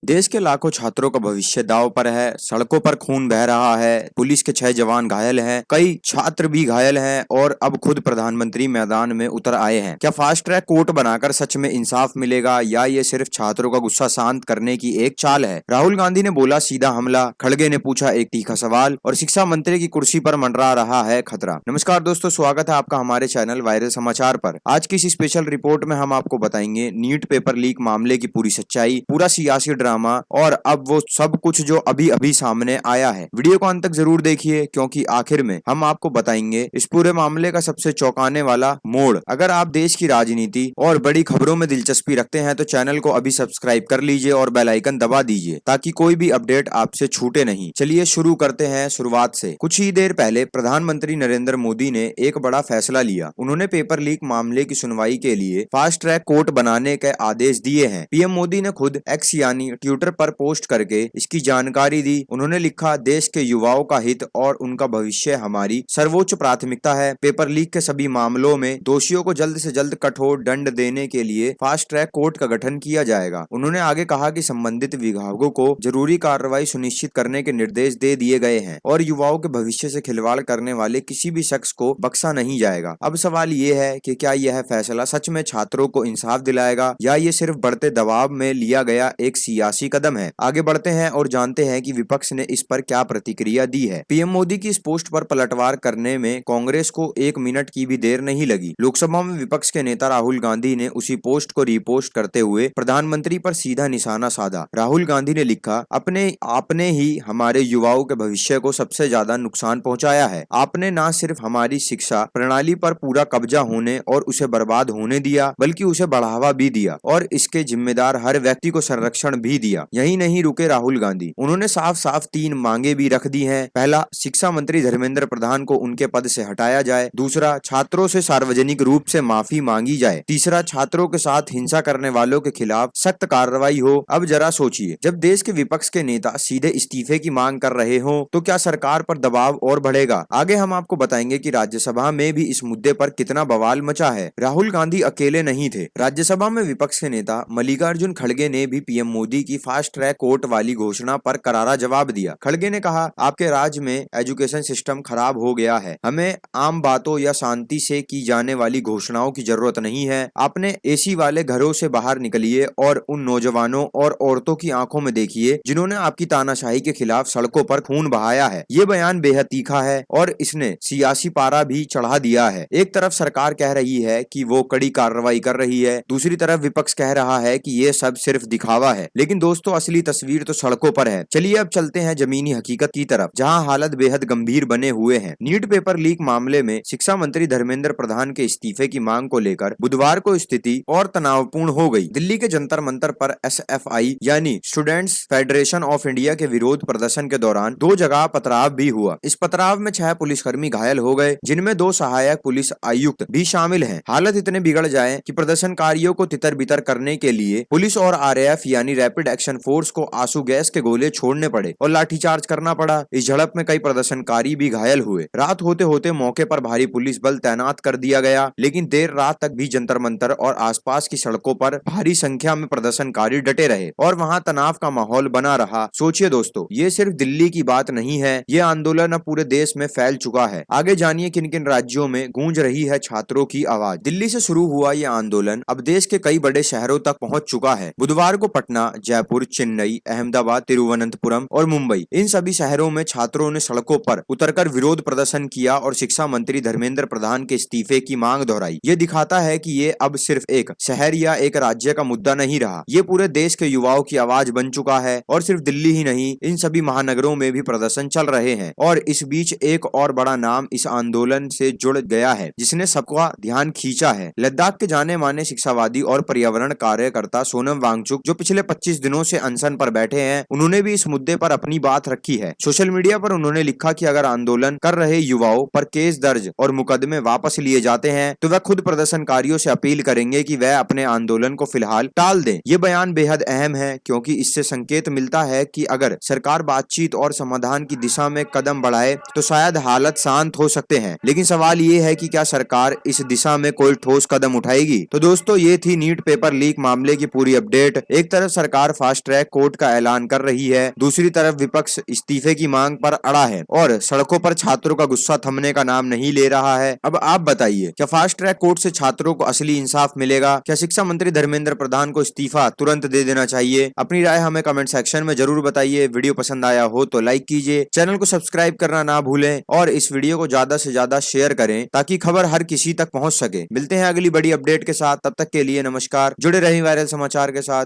देश के लाखों छात्रों का भविष्य दांव पर है। सड़कों पर खून बह रहा है। पुलिस के 6 जवान घायल हैं, कई छात्र भी घायल हैं और अब खुद प्रधानमंत्री मैदान में उतर आए हैं। क्या फास्ट ट्रैक कोर्ट बनाकर सच में इंसाफ मिलेगा या ये सिर्फ छात्रों का गुस्सा शांत करने की एक चाल है? राहुल गांधी ने बोला सीधा हमला, खड़गे ने पूछा एक तीखा सवाल और शिक्षा मंत्री की कुर्सी पर मंडरा रहा है खतरा। नमस्कार दोस्तों, स्वागत है आपका हमारे चैनल वायरल समाचार पर। आज की इस स्पेशल रिपोर्ट में हम आपको बताएंगे नीट पेपर लीक मामले की पूरी सच्चाई, पूरा सियासी ड्रामा और अब वो सब कुछ जो अभी अभी सामने आया है। वीडियो को अंत तक जरूर देखिए क्योंकि आखिर में हम आपको बताएंगे इस पूरे मामले का सबसे चौंकाने वाला मोड़। अगर आप देश की राजनीति और बड़ी खबरों में दिलचस्पी रखते हैं तो चैनल को अभी सब्सक्राइब कर लीजिए और बेल आइकन दबा दीजिए ताकि कोई भी अपडेट आपसे छूटे नहीं। चलिए शुरू करते हैं शुरुआत से। कुछ ही देर पहले प्रधानमंत्री नरेंद्र मोदी ने एक बड़ा फैसला लिया। उन्होंने पेपर लीक मामले की सुनवाई के लिए फास्ट ट्रैक कोर्ट बनाने के आदेश दिए हैं। पीएम मोदी ने खुद एक्स यानी ट्विटर पर पोस्ट करके इसकी जानकारी दी। उन्होंने लिखा, देश के युवाओं का हित और उनका भविष्य हमारी सर्वोच्च प्राथमिकता है। पेपर लीक के सभी मामलों में दोषियों को जल्द से जल्द कठोर दंड देने के लिए फास्ट ट्रैक कोर्ट का गठन किया जाएगा। उन्होंने आगे कहा कि संबंधित विभागों को जरूरी कार्रवाई सुनिश्चित करने के निर्देश दे दिए गए हैं और युवाओं के भविष्य से खिलवाड़ करने वाले किसी भी शख्स को बख्शा नहीं जाएगा। अब सवाल ये है कि क्या यह फैसला सच में छात्रों को इंसाफ दिलाएगा या ये सिर्फ बढ़ते दबाव में लिया गया एक सियासी कदम है। आगे बढ़ते हैं और जानते हैं कि विपक्ष ने इस पर क्या प्रतिक्रिया दी है। पीएम मोदी की इस पोस्ट पर पलटवार करने में कांग्रेस को 1 मिनट की भी देर नहीं लगी। लोकसभा में विपक्ष के नेता राहुल गांधी ने उसी पोस्ट को रीपोस्ट करते हुए प्रधानमंत्री पर सीधा निशाना साधा। राहुल गांधी ने लिखा, आपने ही हमारे युवाओं के भविष्य को सबसे ज्यादा नुकसान पहुंचाया है। आपने न सिर्फ हमारी शिक्षा प्रणाली पर पूरा कब्जा होने और उसे बर्बाद होने दिया बल्कि उसे बढ़ावा भी दिया और इसके जिम्मेदार हर व्यक्ति को संरक्षण भी दिया। यही नहीं रुके राहुल गांधी, उन्होंने साफ साफ 3 मांगे भी रख दी हैं। पहला, शिक्षा मंत्री धर्मेंद्र प्रधान को उनके पद से हटाया जाए। दूसरा, छात्रों से सार्वजनिक रूप से माफी मांगी जाए। तीसरा, छात्रों के साथ हिंसा करने वालों के खिलाफ सख्त कार्रवाई हो। अब जरा सोचिए, जब देश के विपक्ष के नेता सीधे इस्तीफे की मांग कर रहे हो तो क्या सरकार पर दबाव और बढ़ेगा? आगे हम आपको बताएंगे कि राज्यसभा में भी इस मुद्दे पर कितना बवाल मचा है। राहुल गांधी अकेले नहीं थे। राज्यसभा में विपक्ष के नेता मल्लिकार्जुन खड़गे ने भी पीएम मोदी की फास्ट ट्रैक कोर्ट वाली घोषणा पर करारा जवाब दिया। खड़गे ने कहा, आपके राज्य में एजुकेशन सिस्टम खराब हो गया है। हमें आम बातों या शांति से की जाने वाली घोषणाओं की जरूरत नहीं है। आपने एसी वाले घरों से बाहर निकलिए और उन नौजवानों और औरतों की आंखों में देखिए जिन्होंने आपकी तानाशाही के खिलाफ सड़कों पर खून बहाया है। ये बयान बेहद तीखा है और इसने सियासी पारा भी चढ़ा दिया है। एक तरफ सरकार कह रही है कि वो कड़ी कार्रवाई कर रही है, दूसरी तरफ विपक्ष कह रहा है कि ये सब सिर्फ दिखावा है। लेकिन दोस्तों, असली तस्वीर तो सड़कों पर है। चलिए अब चलते हैं जमीनी हकीकत की तरफ, जहां हालत बेहद गंभीर बने हुए हैं। नीट पेपर लीक मामले में शिक्षा मंत्री धर्मेंद्र प्रधान के इस्तीफे की मांग को लेकर बुधवार को स्थिति और तनावपूर्ण हो गई। दिल्ली के जंतर मंतर पर एसएफआई यानी स्टूडेंट्स फेडरेशन ऑफ इंडिया के विरोध प्रदर्शन के दौरान 2 जगह पथराव भी हुआ। इस पथराव में 6 पुलिसकर्मी घायल हो गए, जिनमें 2 सहायक पुलिस आयुक्त भी शामिल हैं। हालत इतने बिगड़ जाए कि प्रदर्शनकारियों को तितर बितर करने के लिए पुलिस और आरएएफ यानी रैपिड एक्शन फोर्स को आंसू गैस के गोले छोड़ने पड़े और लाठीचार्ज करना पड़ा। इस झड़प में कई प्रदर्शनकारी भी घायल हुए। रात होते होते मौके पर भारी पुलिस बल तैनात कर दिया गया, लेकिन देर रात तक भी जंतर मंतर और आसपास की सड़कों पर भारी संख्या में प्रदर्शनकारी डटे रहे और वहां तनाव का माहौल बना रहा। सोचिए दोस्तों, ये सिर्फ दिल्ली की बात नहीं है, ये आंदोलन अब पूरे देश में फैल चुका है। आगे जानिए किन किन राज्यों में गूंज रही है छात्रों की आवाज। दिल्ली से शुरू हुआ ये आंदोलन अब देश के कई बड़े शहरों तक पहुंच चुका है। बुधवार को पटना, जयपुर, चेन्नई, अहमदाबाद, तिरुवनंतपुरम और मुंबई, इन सभी शहरों में छात्रों ने सड़कों पर उतरकर विरोध प्रदर्शन किया और शिक्षा मंत्री धर्मेंद्र प्रधान के इस्तीफे की मांग दोहराई। ये दिखाता है कि ये अब सिर्फ एक शहर या एक राज्य का मुद्दा नहीं रहा, ये पूरे देश के युवाओं की आवाज बन चुका है। और सिर्फ दिल्ली ही नहीं, इन सभी महानगरों में भी प्रदर्शन चल रहे हैं। और इस बीच एक और बड़ा नाम इस आंदोलन से जुड़ गया है जिसने सबका ध्यान खींचा है। लद्दाख के जाने माने शिक्षावादी और पर्यावरण कार्यकर्ता सोनम वांगचुक, जो पिछले 25 दिनों से अनशन पर बैठे हैं, उन्होंने भी इस मुद्दे पर अपनी बात रखी है। सोशल मीडिया पर उन्होंने लिखा कि अगर आंदोलन कर रहे युवाओं पर केस दर्ज और मुकदमे वापस लिए जाते हैं तो वह खुद प्रदर्शनकारियों से अपील करेंगे कि वह अपने आंदोलन को फिलहाल टाल दें। ये बयान बेहद अहम है क्योंकि इससे संकेत मिलता है कि अगर सरकार बातचीत और समाधान की दिशा में कदम बढ़ाए तो शायद हालत शांत हो सकते हैं। लेकिन सवाल ये है कि क्या सरकार इस दिशा में कोई ठोस कदम उठाएगी? तो दोस्तों, ये थी नीट पेपर लीक मामले की पूरी अपडेट। एक तरफ सरकार फास्ट ट्रैक कोर्ट का ऐलान कर रही है, दूसरी तरफ विपक्ष इस्तीफे की मांग पर अड़ा है और सड़कों पर छात्रों का गुस्सा थमने का नाम नहीं ले रहा है। अब आप बताइए, क्या फास्ट ट्रैक कोर्ट से छात्रों को असली इंसाफ मिलेगा? क्या शिक्षा मंत्री धर्मेंद्र प्रधान को इस्तीफा तुरंत दे देना चाहिए? अपनी राय हमें कमेंट सेक्शन में जरूर बताइए। वीडियो पसंद आया हो तो लाइक कीजिए, चैनल को सब्सक्राइब करना ना भूलें और इस वीडियो को ज्यादा से ज्यादा शेयर करें ताकि खबर हर किसी तक पहुंच सके। मिलते हैं अगली बड़ी अपडेट के साथ, तब तक के लिए नमस्कार। जुड़े रहें वायरल समाचार के साथ।